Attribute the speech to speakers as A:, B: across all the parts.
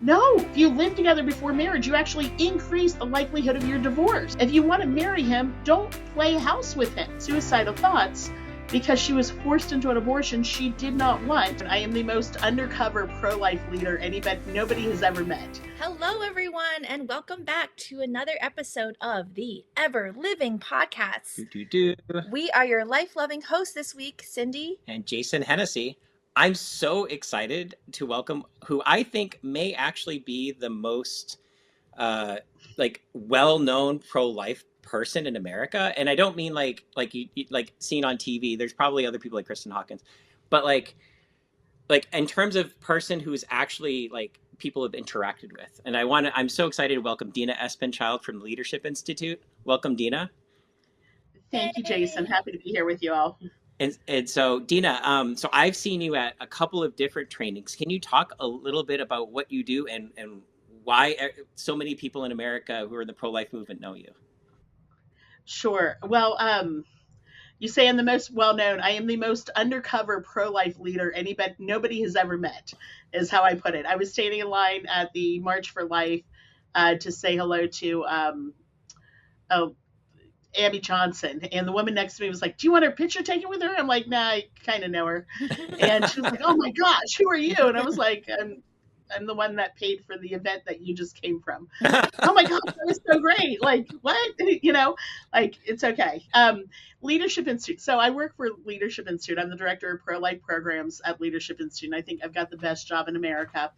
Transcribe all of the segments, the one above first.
A: No, if you live together before marriage, you actually increase the likelihood of your divorce. If you want to marry him, don't play house with him. Suicidal thoughts because she was forced into an abortion she did not want. I am the most undercover pro-life leader nobody has ever met.
B: Hello, everyone, and welcome back to another episode of the Ever Living Podcast. We are your life-loving hosts this week, Xindi
C: and Jason Hennessy. I'm so excited to welcome who I think may actually be the most well-known pro-life person in America. And I don't mean like seen on TV. There's probably other people like Kristen Hawkins, but like in terms of person who's actually like people have interacted with. And I'm so excited to welcome Dena Espenscheid from the Leadership Institute. Welcome, Dena.
A: Thank you, Jason. Happy to be here with you all.
C: And so, Dena, so I've seen you at a couple of different trainings. Can you talk a little bit about what you do and why so many people in America who are in the pro-life movement know you?
A: Sure. Well, you say I'm the most well-known. I am the most undercover pro-life leader nobody has ever met, is how I put it. I was standing in line at the March for Life to say hello to Abby Johnson, and the woman next to me was like, "Do you want her picture taken with her?" I'm like, "Nah, I kind of know her." And she was like, "Oh my gosh, who are you?" And I was like, I'm the one that paid for the event that you just came from." "Oh my gosh, that was so great." Like, what? It's okay. Leadership Institute. So I work for Leadership Institute. I'm the director of pro-life programs at Leadership Institute, and I think I've got the best job in America.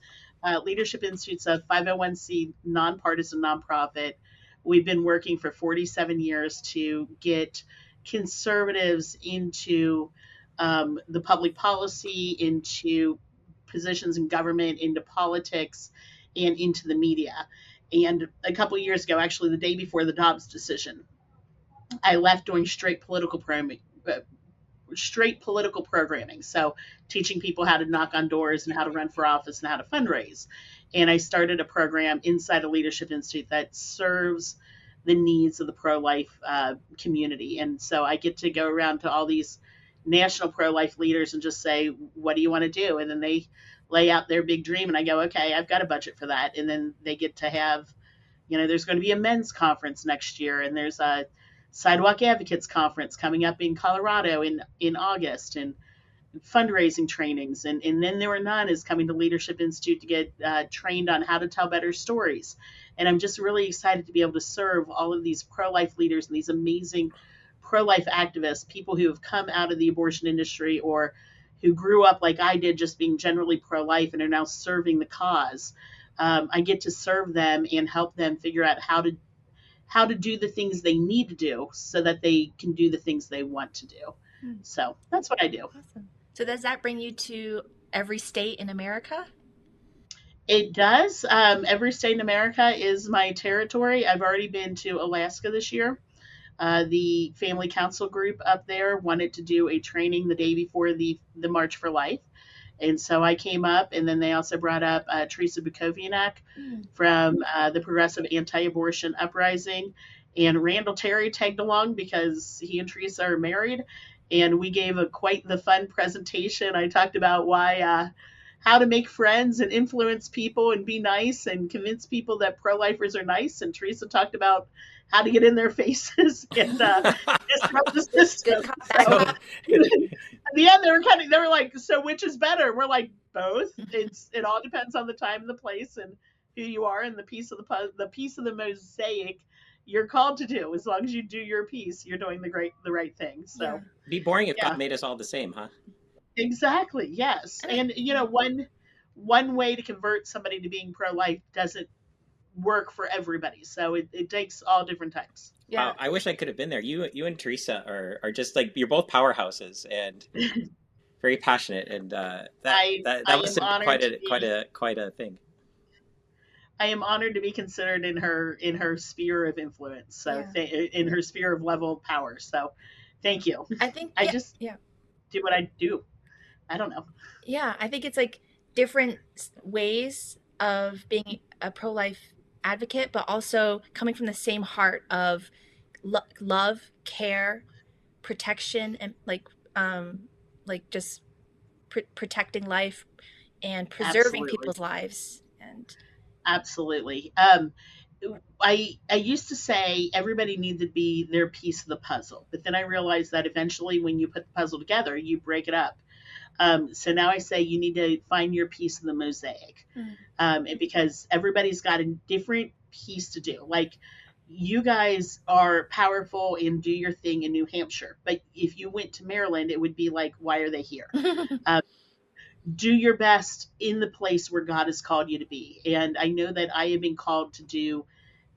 A: Leadership Institute's a 501c nonpartisan nonprofit. We've been working for 47 years to get conservatives into the public policy, into positions in government, into politics, and into the media. And a couple of years ago, actually the day before the Dobbs decision, I left doing straight political programming. So teaching people how to knock on doors and how to run for office and how to fundraise. And I started a program inside a Leadership Institute that serves the needs of the pro-life community. And so I get to go around to all these national pro-life leaders and just say, "What do you want to do?" And then they lay out their big dream and I go, "Okay, I've got a budget for that." And then they get to have, there's going to be a men's conference next year, and there's a Sidewalk Advocates Conference coming up in Colorado in August, and fundraising trainings. And then There Were None is coming to Leadership Institute to get trained on how to tell better stories. And I'm just really excited to be able to serve all of these pro-life leaders and these amazing pro-life activists, people who have come out of the abortion industry or who grew up like I did, just being generally pro-life and are now serving the cause. I get to serve them and help them figure out how to do the things they need to do so that they can do the things they want to do. So that's what I do.
B: Awesome. So does that bring you to every state in America?
A: It does. Every state in America is my territory. I've already been to Alaska this year. The family council group up there wanted to do a training the day before the March for Life. And so I came up, and then they also brought up Teresa Bukovianek from the Progressive Anti-Abortion Uprising. And Randall Terry tagged along because he and Teresa are married. And we gave quite the fun presentation. I talked about how to make friends and influence people and be nice and convince people that pro-lifers are nice. And Teresa talked about how to get in their faces and disrupt the system. So, at the end, they were like, "So which is better?" We're like, "Both. It all depends on the time and the place and who you are and the piece of the mosaic you're called to do. As long as you do your piece, you're doing the right thing." So
C: it'd be boring if God made us all the same, huh?
A: Exactly. Yes. And one way to convert somebody to being pro-life doesn't work for everybody. So it takes all different types.
C: Yeah. Wow, I wish I could have been there. You and Teresa are just like, you're both powerhouses and very passionate, and that was quite a thing.
A: I am honored to be considered in her sphere of influence. So in her sphere of level of power. So thank you.
B: I think
A: do what I do. I don't know.
B: Yeah, I think it's like different ways of being a pro-life advocate, but also coming from the same heart of love, care, protection, and just protecting life and preserving people's lives. And
A: Absolutely. I used to say everybody needed to be their piece of the puzzle, but then I realized that eventually when you put the puzzle together, you break it up. So now I say you need to find your piece of the mosaic, and because everybody's got a different piece to do. Like you guys are powerful and do your thing in New Hampshire, but if you went to Maryland, it would be like, why are they here? Do your best in the place where God has called you to be. And I know that I have been called to do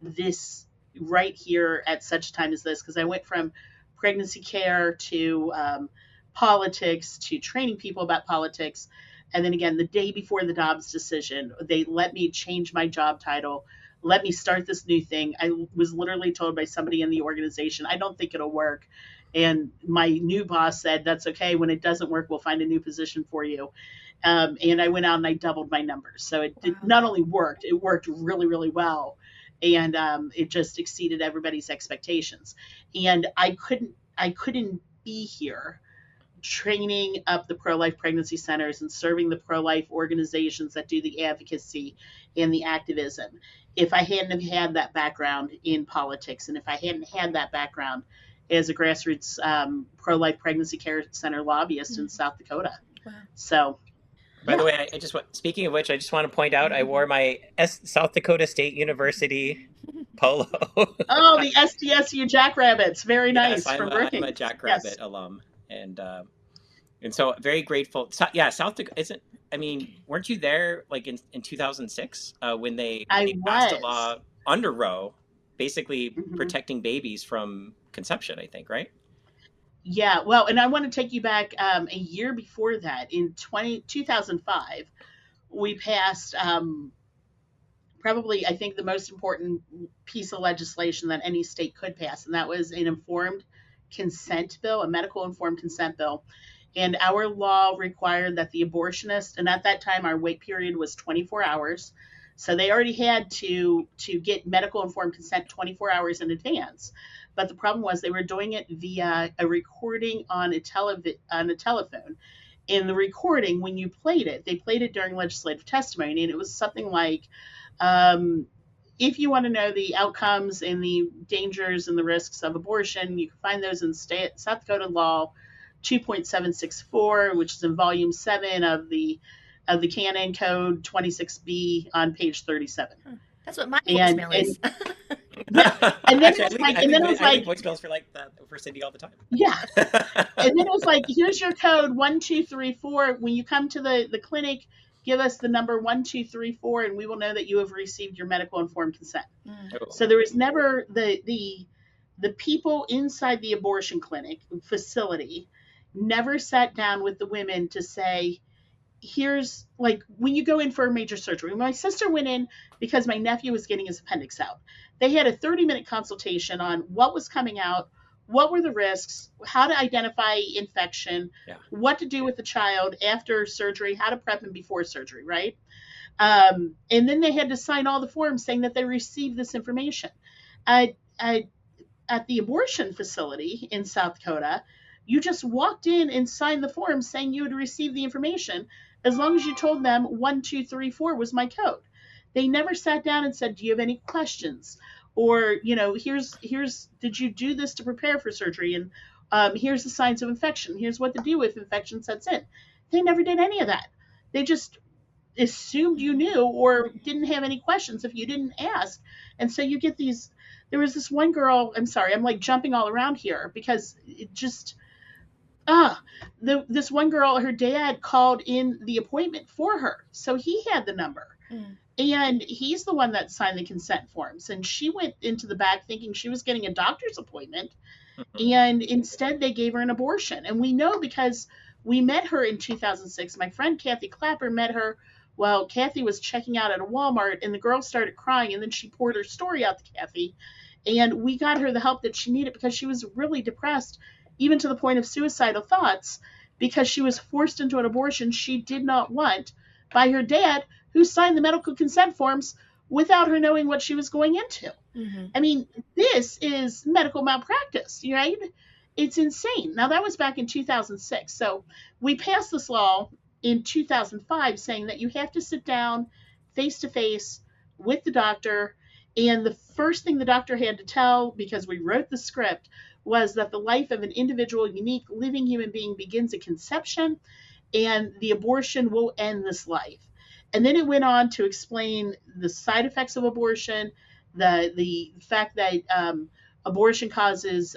A: this right here at such a time as this, because I went from pregnancy care to politics to training people about politics. And then again, the day before the Dobbs decision, they let me change my job title, let me start this new thing. I was literally told by somebody in the organization, I don't think it'll work. And my new boss said, that's okay. When it doesn't work, we'll find a new position for you. And I went out and I doubled my numbers. So it did not only worked, it worked really, really well. And it just exceeded everybody's expectations. And I couldn't be here training up the pro-life pregnancy centers and serving the pro-life organizations that do the advocacy and the activism if I hadn't have had that background in politics, and if I hadn't had that background as a grassroots pro-life pregnancy care center lobbyist in South Dakota.
B: Wow.
A: So,
C: by the way, speaking of which, I just want to point out I wore my South Dakota State University polo.
A: Oh, the SDSU Jackrabbits, very nice.
C: Yes,
A: from
C: I'm
A: Brookings.
C: a Jackrabbit alum, and so very grateful. Yeah, South Dakota isn't. I mean, weren't you there like in 2006 when they passed a law under Roe, basically protecting babies from conception? I think, right?
A: Yeah, well, and I want to take you back a year before that. In 2005, we passed probably, I think, the most important piece of legislation that any state could pass, and that was an informed consent bill, a medical informed consent bill. And our law required that the abortionist, and at that time our wait period was 24 hours, so they already had to get medical informed consent 24 hours in advance. But the problem was they were doing it via a recording on a telephone. In the recording, when you played it, they played it during legislative testimony, and it was something like, if you want to know the outcomes and the dangers and the risks of abortion, you can find those in South Dakota law 2.764, which is in volume 7 of the canon code 26B on page 37.
B: That's what my voicemail is.
A: Yeah, and then it was like
C: voicemails for like that for Cindy all the time.
A: Yeah, and then it was like, here's your code 1234. When you come to the clinic, give us the number 1234, and we will know that you have received your medical informed consent. So there was never the people inside the abortion clinic facility never sat down with the women to say, here's, like, when you go in for a major surgery. My sister went in because my nephew was getting his appendix out. They had a 30-minute consultation on what was coming out, what were the risks, how to identify infection, what to do with the child after surgery, how to prep him before surgery, right? And then they had to sign all the forms saying that they received this information. At the abortion facility in South Dakota, you just walked in and signed the form saying you had received the information as long as you told them 1234 was my code. They never sat down and said, do you have any questions? Or, here's did you do this to prepare for surgery? And here's the signs of infection. Here's what to do if infection sets in. They never did any of that. They just assumed you knew or didn't have any questions if you didn't ask. And so you get these, there was this one girl, I'm sorry, I'm like jumping all around here because it just, this one girl, her dad called in the appointment for her. So he had the number. And he's the one that signed the consent forms. And she went into the back thinking she was getting a doctor's appointment. And instead they gave her an abortion. And we know because we met her in 2006. My friend Kathy Clapper met her while Kathy was checking out at a Walmart, and the girl started crying, and then she poured her story out to Kathy. And we got her the help that she needed because she was really depressed, even to the point of suicidal thoughts, because she was forced into an abortion she did not want by her dad, who signed the medical consent forms without her knowing what she was going into. I mean, this is medical malpractice, right? It's insane. Now, that was back in 2006. So we passed this law in 2005 saying that you have to sit down face-to-face with the doctor. And the first thing the doctor had to tell, because we wrote the script, was that the life of an individual, unique, living human being begins at conception, and the abortion will end this life. And then it went on to explain the side effects of abortion, the fact that abortion causes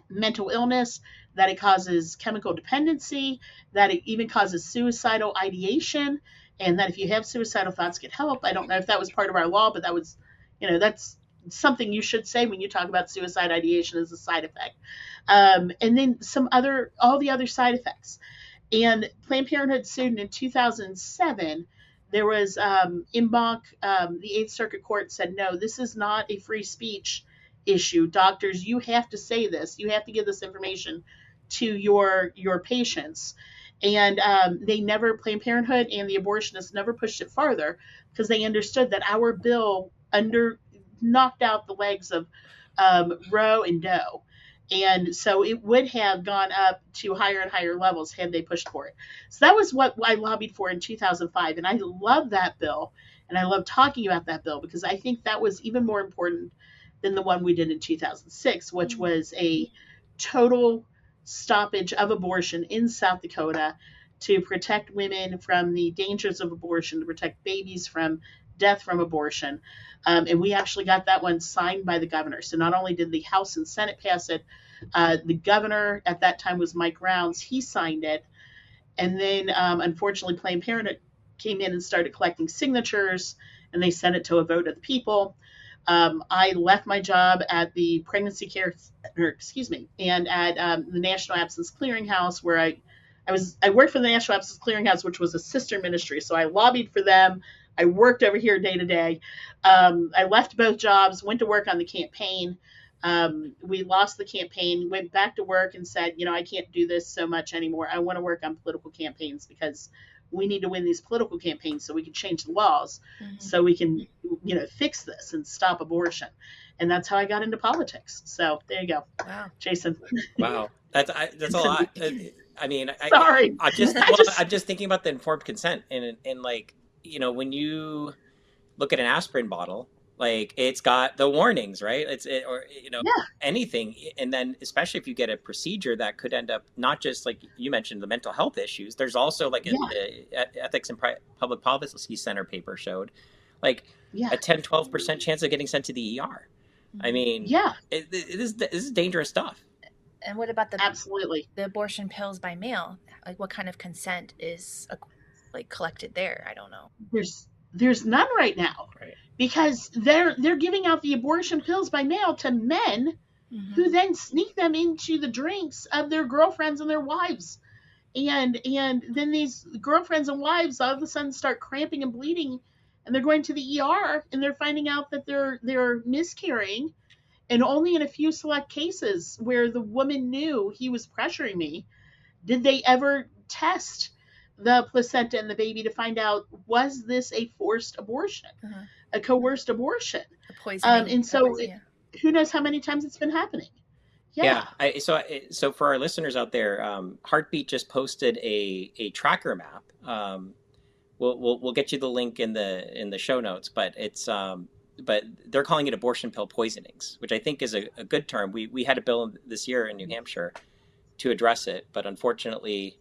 A: mental illness, that it causes chemical dependency, that it even causes suicidal ideation, and that if you have suicidal thoughts, get help. I don't know if that was part of our law, but that was, that's something you should say when you talk about suicide ideation as a side effect. And then all the other side effects. And Planned Parenthood sued in 2007. There was en banc, the Eighth Circuit Court said, no, this is not a free speech issue. Doctors, you have to say this. You have to give this information to your patients. And Planned Parenthood and the abortionists never pushed it farther, because they understood that our bill knocked out the legs of Roe and Doe. And so it would have gone up to higher and higher levels had they pushed for it. So that was what I lobbied for in 2005. And I love that bill. And I love talking about that bill, because I think that was even more important than the one we did in 2006, which was a total stoppage of abortion in South Dakota to protect women from the dangers of abortion, to protect babies from death from abortion. And we actually got that one signed by the governor. So not only did the House and Senate pass it, the governor at that time was Mike Rounds. He signed it. And then, unfortunately, Planned Parenthood came in and started collecting signatures, and they sent it to a vote of the people. I left my job at the pregnancy care, and at the National Absence Clearinghouse, where I worked for the National Absence Clearinghouse, which was a sister ministry. So I lobbied for them. I worked over here day to day. I left both jobs, went to work on the campaign. We lost the campaign, went back to work and said, I can't do this so much anymore. I want to work on political campaigns, because we need to win these political campaigns so we can change the laws, so we can, fix this and stop abortion. And that's how I got into politics. So there you go.
B: Wow.
A: Jason.
C: Wow. That's a lot. I mean,
A: sorry.
C: I'm just thinking about the informed consent, and like, when you look at an aspirin bottle, like, it's got the warnings, right? Anything. And then especially if you get a procedure that could end up, not just like you mentioned, the mental health issues, there's also like the Ethics and Public Policy Center paper showed like a 10-12% chance of getting sent to the ER. I mean, this is dangerous stuff.
B: And what about
A: absolutely
B: the abortion pills by mail? Like, what kind of consent is collected there? I don't know.
A: There's none right now,
C: right?
A: Because they're giving out the abortion pills by mail to men, who then sneak them into the drinks of their girlfriends and their wives, and then these girlfriends and wives all of a sudden start cramping and bleeding, and they're going to the ER, and they're finding out that they're miscarrying. And only in a few select cases where the woman knew he was pressuring me did they ever test the placenta and the baby to find out, was this a forced abortion, a coerced abortion,
B: a poisoning.
A: And so who knows how many times it's been happening.
C: So for our listeners out there, Heartbeat just posted a tracker map. We'll get you the link in the show notes, but it's but they're calling it abortion pill poisonings, which I think is a good term. We had a bill this year in New Hampshire to address it, but unfortunately,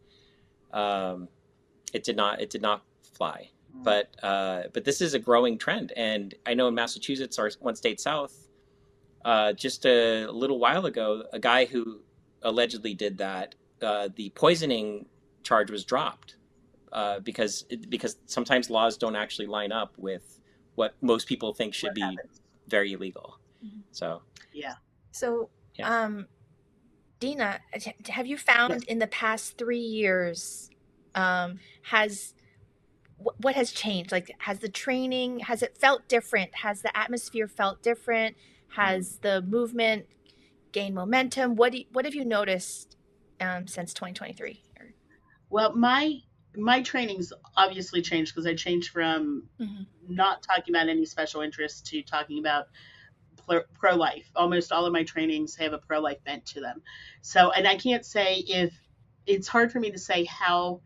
C: it did not fly. But this is a growing trend, and I know in Massachusetts, our one state south, just a little while ago, a guy who allegedly did that, the poisoning charge was dropped because sometimes laws don't actually line up with what most people think should be very illegal. So
B: Dena, have you found in the past 3 years, what has changed? Like, has the training, has it felt different? Has the atmosphere felt different? Has the movement gained momentum? What have you noticed since 2023?
A: Well, my training's obviously changed, because I changed from not talking about any special interest to talking about pro-life. Almost all of my trainings have a pro-life bent to them. So, and I can't say it's hard for me to say how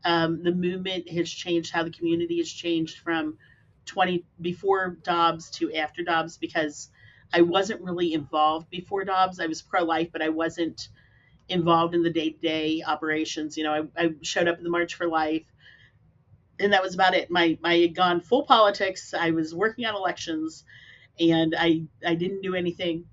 A: the movement has changed, how the community has changed from before Dobbs to after Dobbs, because I wasn't really involved before Dobbs. I was pro-life, but I wasn't involved in the day-to-day operations. I showed up at the March for Life, and that was about it. I had gone full politics. I was working on elections, and I didn't do anything.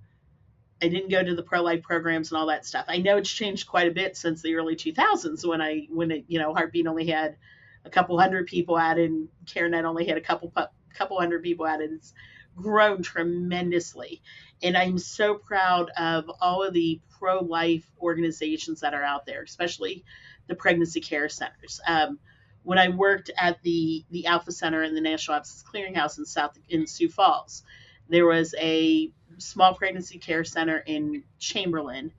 A: I didn't go to the pro-life programs and all that stuff. I know it's changed quite a bit since the early 2000s when Heartbeat only had a couple hundred people added, and CareNet only had a couple hundred people added. It's grown tremendously, and I'm so proud of all of the pro-life organizations that are out there, especially the pregnancy care centers. When I worked at the Alpha Center in the National Abstinence Clearinghouse in Sioux Falls, there was a small pregnancy care center in Chamberlain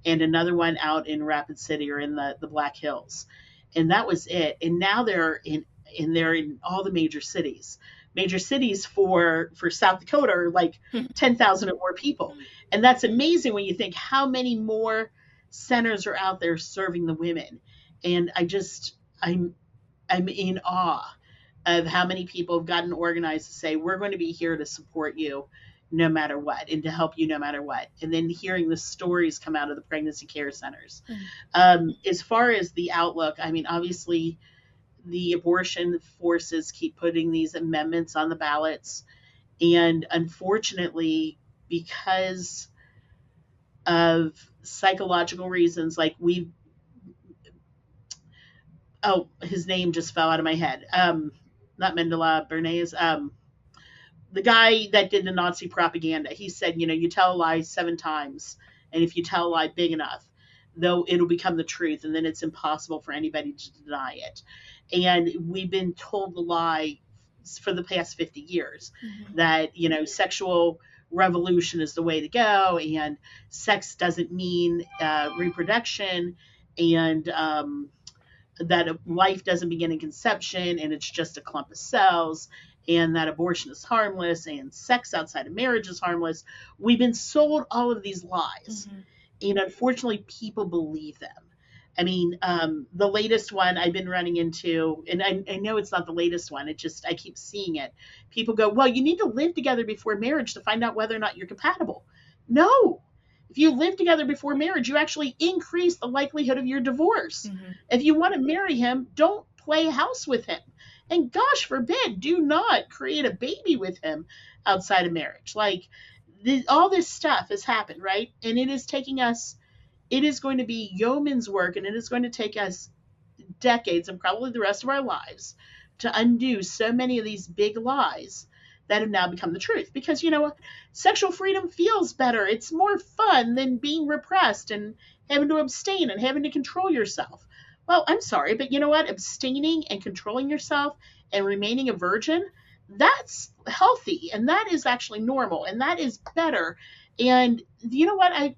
A: and another one out in Rapid City or in the Black Hills. And that was it. And now they're in all the major cities. Major cities for South Dakota are like 10,000 or more people. And that's amazing when you think how many more centers are out there serving the women. And I'm in awe of how many people have gotten organized to say, we're going to be here to support you no matter what, and to help you no matter what. And then hearing the stories come out of the pregnancy care centers. As far as the outlook, obviously the abortion forces keep putting these amendments on the ballots. And unfortunately, because of psychological reasons, like his name just fell out of my head. Not Mendela, Bernays, the guy that did the Nazi propaganda. He said, you tell a lie 7 times, and if you tell a lie big enough, though, it'll become the truth, and then it's impossible for anybody to deny it. And we've been told the lie for the past 50 years that, sexual revolution is the way to go, and sex doesn't mean reproduction, and that life doesn't begin in conception, and it's just a clump of cells, and that abortion is harmless, and sex outside of marriage is harmless. We've been sold all of these lies, and unfortunately, people believe them. The latest one I've been running into, and I know it's not the latest one, I keep seeing it. People go, well, you need to live together before marriage to find out whether or not you're compatible. No. If you live together before marriage, you actually increase the likelihood of your divorce. If you want to marry him, don't play house with him. And gosh forbid, do not create a baby with him outside of marriage. All this stuff has happened, right? And it is going to be yeoman's work, and it is going to take us decades and probably the rest of our lives to undo so many of these big lies that have now become the truth. Because you know what? Sexual freedom feels better. It's more fun than being repressed and having to abstain and having to control yourself. Well, I'm sorry, but you know what? Abstaining and controlling yourself and remaining a virgin, that's healthy, and that is actually normal, and that is better. And you know what?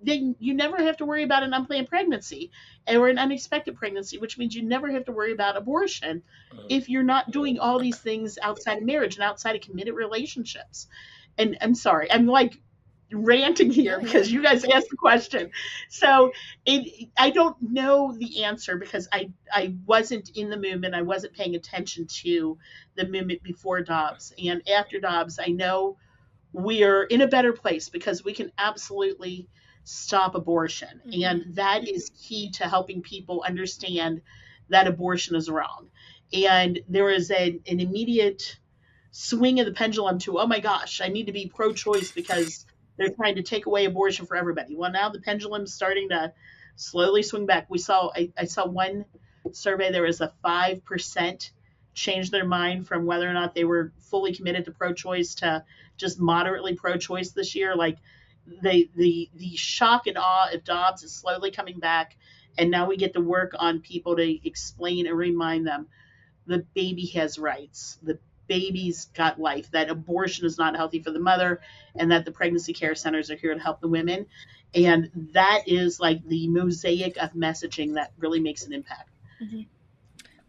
A: You never have to worry about an unplanned pregnancy or an unexpected pregnancy, which means you never have to worry about abortion if you're not doing all these things outside of marriage and outside of committed relationships. And I'm sorry, I'm ranting here because you guys asked the question. So I don't know the answer because I wasn't in the movement. I wasn't paying attention to the movement before Dobbs. And after Dobbs, I know we are in a better place because we can absolutely stop abortion. And that is key to helping people understand that abortion is wrong. And there is an immediate swing of the pendulum to, oh my gosh, I need to be pro-choice because they're trying to take away abortion for everybody. Well, now the pendulum's starting to slowly swing back. I saw one survey, there was a 5% change their mind from whether or not they were fully committed to pro-choice to just moderately pro-choice this year. The shock and awe of Dobbs is slowly coming back, and now we get to work on people to explain and remind them the baby has rights, the baby's got life, that abortion is not healthy for the mother, and that the pregnancy care centers are here to help the women. And that is the mosaic of messaging that really makes an impact.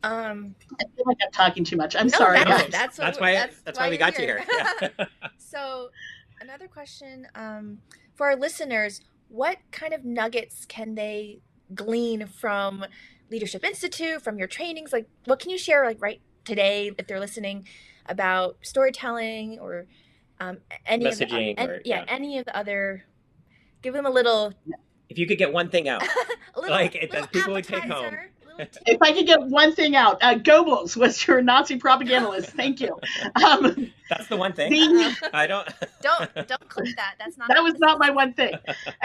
A: I feel like I'm talking too much. I'm sorry.
C: That's why we got you here. Yeah.
B: So another question for our listeners, what kind of nuggets can they glean from Leadership Institute, from your trainings? What can you share right today if they're listening about storytelling or any of the
C: Messaging or
B: any of the other. Give them a little.
C: If you could get one thing out,
B: a little,
C: like
B: little
C: that people would take home.
B: appetizer, little tip.
A: If I could get one thing out, Goebbels was your Nazi propagandist. Thank you.
C: That's the one thing. I don't
B: click that. That's not.
A: That was not my one thing.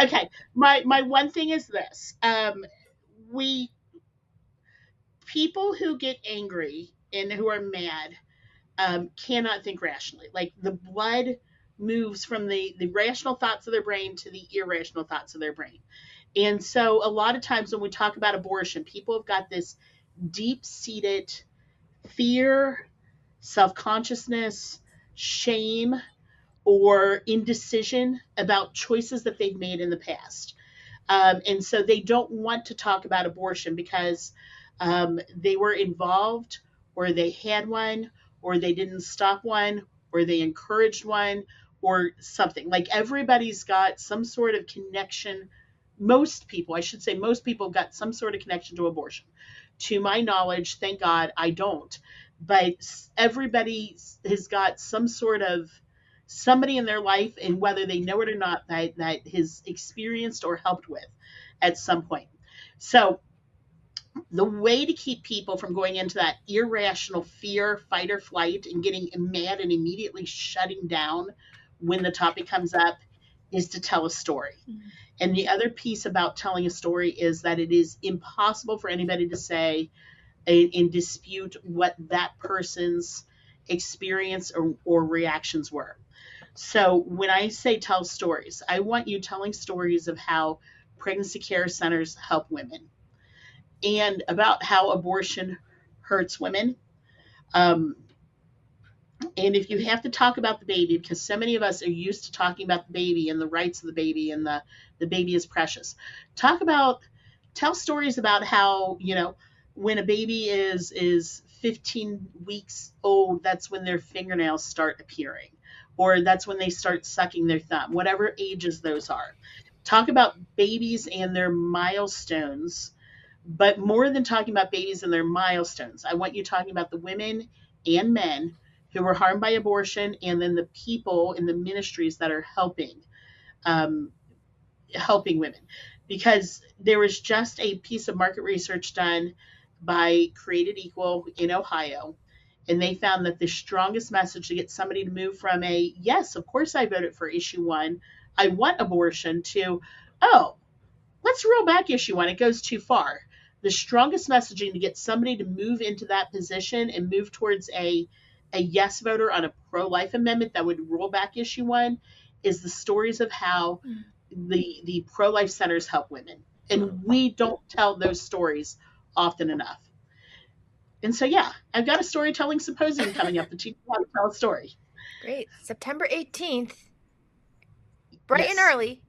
A: Okay, my one thing is this: people who get angry and who are mad cannot think rationally. Like the blood moves from the rational thoughts of their brain to the irrational thoughts of their brain. And so a lot of times when we talk about abortion, people have got this deep-seated fear, self-consciousness, shame, or indecision about choices that they've made in the past. And so they don't want to talk about abortion because they were involved, or they had one, or they didn't stop one, or they encouraged one, or something. Like everybody's got some sort of connection. Most people have got some sort of connection to abortion. To my knowledge, thank God I don't. But everybody has got some sort of somebody in their life, and whether they know it or not, that has experienced or helped with at some point. So the way to keep people from going into that irrational fear, fight or flight, and getting mad and immediately shutting down when the topic comes up is to tell a story. Mm-hmm. And the other piece about telling a story is that it is impossible for anybody to say and dispute what that person's experience or reactions were. So when I say tell stories, I want you telling stories of how pregnancy care centers help women, and about how abortion hurts women. And if you have to talk about the baby, because so many of us are used to talking about the baby and the rights of the baby and the baby is precious, tell stories about how, when a baby is 15 weeks old, that's when their fingernails start appearing, or that's when they start sucking their thumb, whatever ages those are. Talk about babies and their milestones. But more than talking about babies and their milestones, I want you talking about the women and men who were harmed by abortion, and then the people in the ministries that are helping women. Because there was just a piece of market research done by Created Equal in Ohio, and they found that the strongest message to get somebody to move from a, yes, of course I voted for issue 1, I want abortion, to, oh, let's roll back issue 1, it goes too far. The strongest messaging to get somebody to move into that position and move towards a yes voter on a pro-life amendment that would roll back issue 1 is the stories of how the pro-life centers help women. And we don't tell those stories often enough. And so, yeah, I've got a storytelling symposium coming up to teach you how to tell a story.
B: Great. September 18th, bright and early,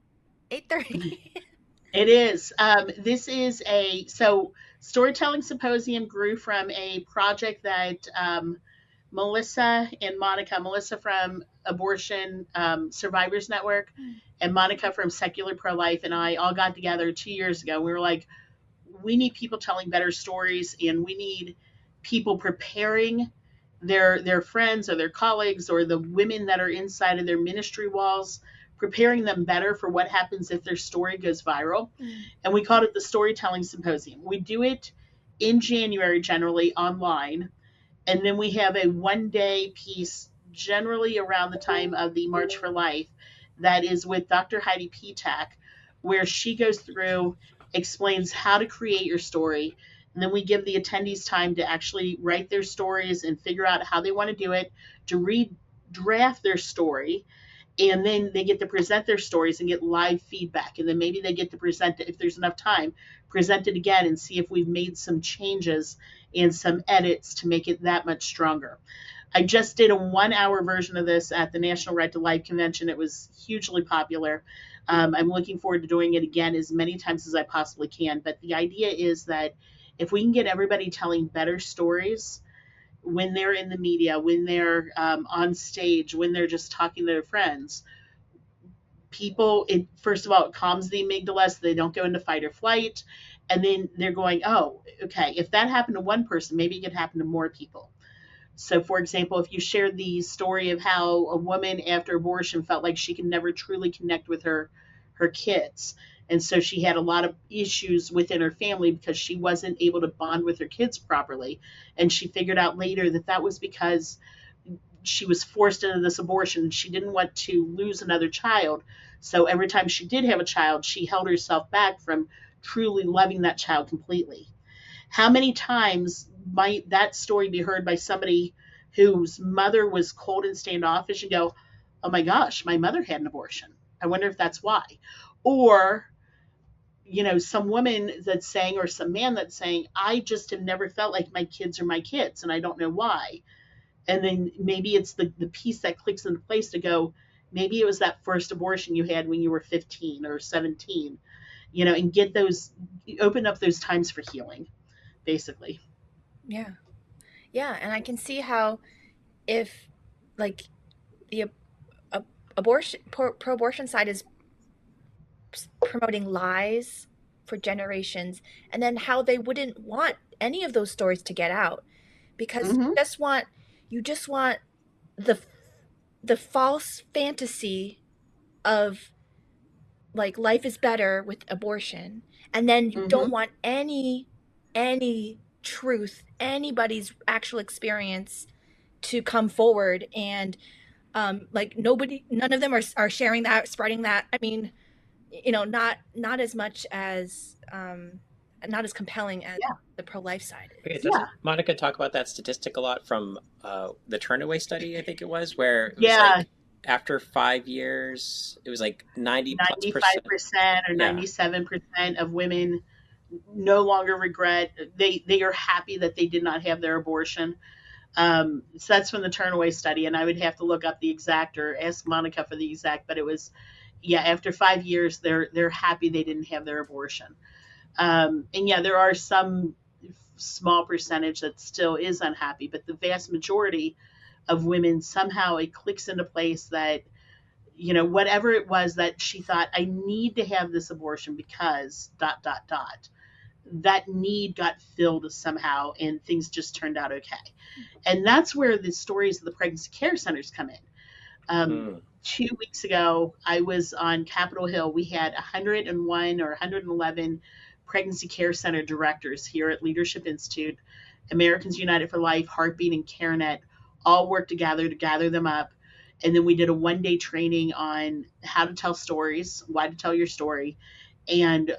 B: 8:30.
A: It is. This is Storytelling Symposium grew from a project that Melissa from Abortion Survivors Network, and Monica from Secular Pro-Life, and I all got together 2 years ago. We were like, we need people telling better stories, and we need people preparing their friends or their colleagues or the women that are inside of their ministry walls, preparing them better for what happens if their story goes viral. And we called it the Storytelling Symposium. We do it in January, generally online. And then we have a one-day piece, generally around the time of the March for Life, that is with Dr. Heidi Petak, where she goes through, explains how to create your story. And then we give the attendees time to actually write their stories and figure out how they want to do it, to redraft their story. And then they get to present their stories and get live feedback. And then maybe they get to present it, if there's enough time, present it again and see if we've made some changes and some edits to make it that much stronger. I just did a 1-hour version of this at the National Right to Life convention. It was hugely popular. I'm looking forward to doing it again as many times as I possibly can. But the idea is that if we can get everybody telling better stories when they're in the media, when they're on stage, when they're just talking to their friends, first of all, it calms the amygdala so they don't go into fight or flight. And then they're going, oh, okay, if that happened to one person, maybe it could happen to more people. So, for example, if you shared the story of how a woman after abortion felt like she could never truly connect with her kids, and so she had a lot of issues within her family because she wasn't able to bond with her kids properly, and she figured out later that that was because she was forced into this abortion. She didn't want to lose another child. So every time she did have a child, she held herself back from truly loving that child completely. How many times might that story be heard by somebody whose mother was cold and standoffish and go, oh my gosh, my mother had an abortion. I wonder if that's why. Or, some woman that's saying, or some man that's saying, I just have never felt like my kids are my kids and I don't know why. And then maybe it's the piece that clicks into place to go, maybe it was that first abortion you had when you were 15 or 17, and get those, open up those times for healing, basically.
B: Yeah. Yeah. And I can see how if like the abortion pro-abortion side is promoting lies for generations, and then how they wouldn't want any of those stories to get out because
A: Mm-hmm.
B: you just want the false fantasy of like life is better with abortion, and then you don't
A: Mm-hmm.
B: want any truth, anybody's actual experience to come forward, and none of them are sharing that, spreading that. I mean, not as much as not as compelling as
A: Yeah.
B: the pro-life side
C: Okay,
B: is.
A: Yeah.
C: doesn't Monica talk about that statistic a lot from the Turnaway study, I think it was, where it was
A: Yeah.
C: like after 5 years, it was like 90+%.
A: 95% or
C: Yeah.
A: 97% of women no longer regret. They are happy that they did not have their abortion. So that's from the Turnaway study, and I would have to look up the exact or ask Monica for the exact, but it was, yeah, after 5 years, they're happy they didn't have their abortion. And yeah, there are some small percentage that still is unhappy, but the vast majority of women, somehow it clicks into place that, whatever it was that she thought, I need to have this abortion because dot dot dot, that need got filled somehow and things just turned out okay. And that's where the stories of the pregnancy care centers come in. um,
C: Mm.
A: 2 weeks ago, I was on Capitol Hill. We had 101 or 111 pregnancy care center directors here at Leadership Institute, Americans United for Life, Heartbeat, and CareNet all worked together to gather them up. And then we did a 1 day training on how to tell stories, why to tell your story, and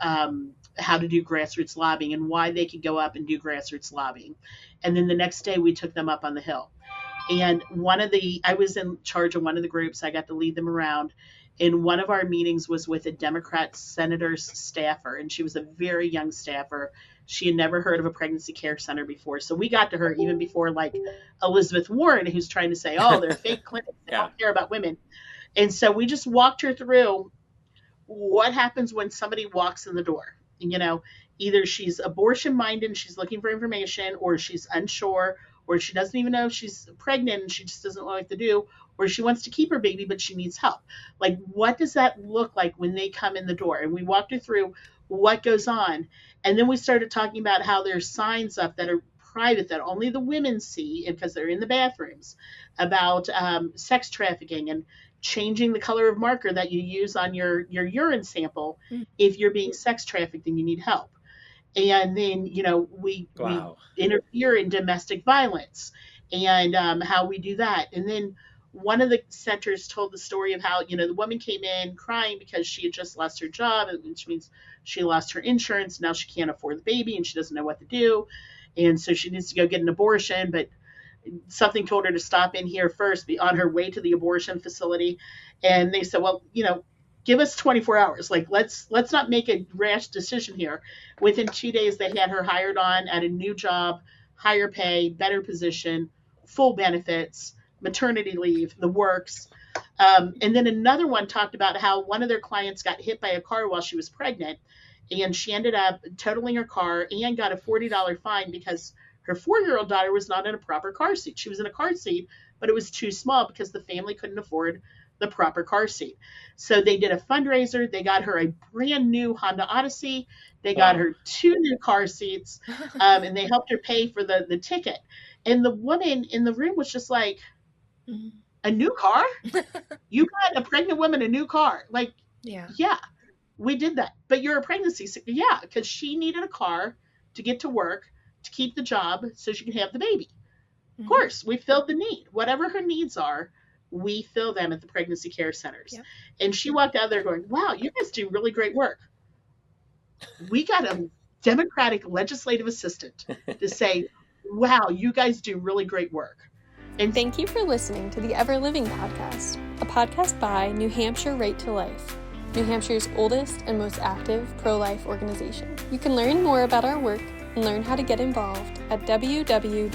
A: how to do grassroots lobbying and why they could go up and do grassroots lobbying. And then the next day, we took them up on the Hill. And I was in charge of one of the groups. I got to lead them around. And one of our meetings was with a Democrat senator's staffer, and she was a very young staffer. She had never heard of a pregnancy care center before. So we got to her even before like Elizabeth Warren, who's trying to say, oh, they're fake clinics. They
C: Yeah.
A: don't care about women. And so we just walked her through what happens when somebody walks in the door. Either she's abortion minded and she's looking for information, or she's unsure, or she doesn't even know if she's pregnant and she just doesn't know what to do, or she wants to keep her baby but she needs help. Like, what does that look like when they come in the door? And we walked her through what goes on. And then we started talking about how there's signs up that are private that only the women see because they're in the bathrooms about sex trafficking and changing the color of marker that you use on your urine sample if you're being sex trafficked and you need help. And then we
C: Wow.
A: interfere in domestic violence and how we do that. And then one of the centers told the story of how the woman came in crying because she had just lost her job, which means she lost her insurance. Now she can't afford the baby and she doesn't know what to do, and so she needs to go get an abortion, but something told her to stop in here first, be on her way to the abortion facility. And they said, well, give us 24 hours. Like, let's not make a rash decision here. Within 2 days, they had her hired on at a new job, higher pay, better position, full benefits, maternity leave, the works. And then another one talked about how one of their clients got hit by a car while she was pregnant, and she ended up totaling her car and got a $40 fine because her 4-year-old daughter was not in a proper car seat. She was in a car seat, but it was too small because the family couldn't afford the proper car seat. So they did a fundraiser. They got her a brand new Honda Odyssey. They got
C: Wow.
A: her 2 new car seats, and they helped her pay for the ticket. And the woman in the room was just like, a new car? You got a pregnant woman a new car? Like,
B: Yeah.
A: yeah, we did that. But you're a pregnancy sick. Yeah, because she needed a car to get to work, to keep the job so she can have the baby. Of course, we filled the need. Whatever her needs are, we fill them at the pregnancy care centers.
B: Yep.
A: And she walked out there going, wow, you guys do really great work. We got a Democratic legislative assistant to say, wow, you guys do really great work.
D: And thank you for listening to the Ever Living podcast, a podcast by New Hampshire Right-to-Life, New Hampshire's oldest and most active pro-life organization. You can learn more about our work and learn how to get involved at www.nhrtl.org.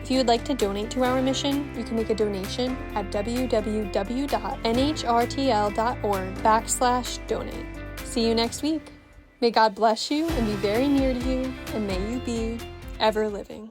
D: If you would like to donate to our mission, you can make a donation at www.nhrtl.org/donate. See you next week. May God bless you and be very near to you, and may you be ever living.